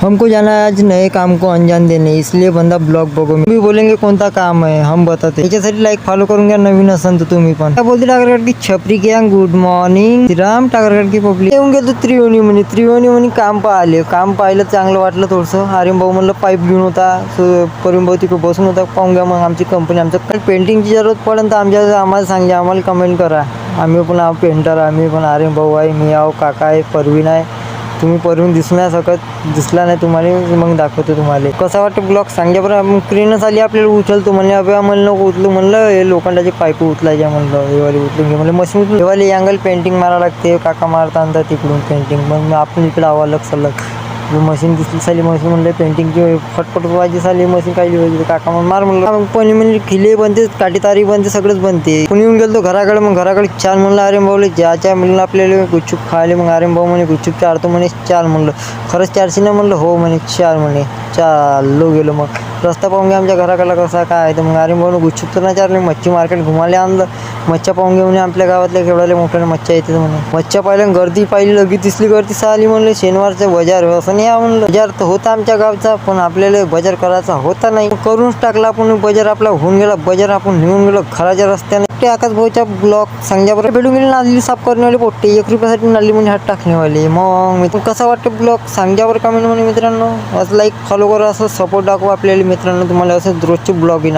हमको जाना है आज नए काम को अंजाम देने, इसलिए बंदा ब्लॉग बघो मी बोलेंगे कोणता काम है हम बताते. याच्यासाठी लाईक फॉलो करून घ्या. नवीन असन तर तुम्ही पण. काय बोलते टाकरगड की छपरी गँग गुड मॉर्निंग श्रीराम. टाकरगड की पब्लिक येऊन गेलो त्रिवेणी म्हणे काम पाहिले. काम पाहिलं चांगलं वाटलं थोडंसं. आर्यन भाऊ म्हणलं पाईप घेऊन होता. परिम भाऊ तिकडे बसून होता. पाहून घ्या मग आमची कंपनी. आमचं पेंटिंगची जरूरत पडेल तर आम्हाला सांगा. आम्हाला कमेंट करा. आम्ही पण आहो पेंटर. आम्ही पण आर्यन भाऊ आहे, मी आहो, काका आहे, परवीन आहे. तुम्ही परवीन दिसू नाही शकत. दिसला नाही तुम्हाला मग दाखवतो तुम्हाला कसा वाटतं ब्लॉग सांगा बरं. मग क्रेनच आली आपल्याला उचलतो म्हणले. अबे म्हणलं नको उचलू म्हणलं. हे लोखंडाचे पाईप उचलायचे म्हणलं. हेवाले उचलून घे म्हणलं. मशीन उचलून हेवाले अँगल पेंटिंग मारावं लागते. काका मारता आणता तिकडून पेंटिंग. मग आपण इकडे आवा लग सलग मशीन दिसली साली. मशीन म्हणलं पेंटिंगची फटफट वाजी साली मशीन काढली पाहिजे. काका मग मार म्हणलं. पण म्हणजे खिले बनते, काठी तारी बनते, सगळंच बनते. कोणी येऊन गेलो घराकडे. मग घराकडे छान म्हणलं आर्यन भाऊले ज्याच्या म्हणलं आपल्याला गुपचूप खायले. मग आर्यन भाऊ म्हणे गुपचूप चारतो म्हणे. चाल म्हणलं. खरंच चारशे ना म्हणलं. हो म्हणे चार म्हणे. चाललो गेलो. मग रस्ता पाहून घ्या आमच्या घराकडला कसा काय. तर मग आर्यन भाऊने गुपचूप तर नाही चारले. मच्छी मार्केट घुमाले आणलं. मच्छा पाहून घेऊन आपल्या गावातल्या केवढ्याला मोठ्याने मच्छा येते म्हणे. मच्छा पाहिल्या गर्दी पाहिली. लगेच दिसली गर्दी साली म्हणलं. शनिवारचं बाजार असं नाही म्हणलं. बाजार तर होता आमच्या गावचा पण आपल्याला बाजार करायचा होता नाही. करूनच टाकला आपण बाजार. आपला होऊन गेला बाजार. आपण निघून गेलो घराच्या रस्त्याने. ते आकाश भाऊच्या ब्लॉग सांग्यावर भेटून गेले. नाली साफ करण्यावाले पोट्टे 1 रुपयासाठी नाली म्हणजे हात टाकणेवाले. मग मी कसा वाटतं ब्लॉग सांग्यावर कमेंट म्हणे मित्रांनो. असं लाईक फॉलो करा. असं सपोर्ट दाखवा आपल्याला मित्रांनो. तुम्हाला असं रोजचे ब्लॉग येणार.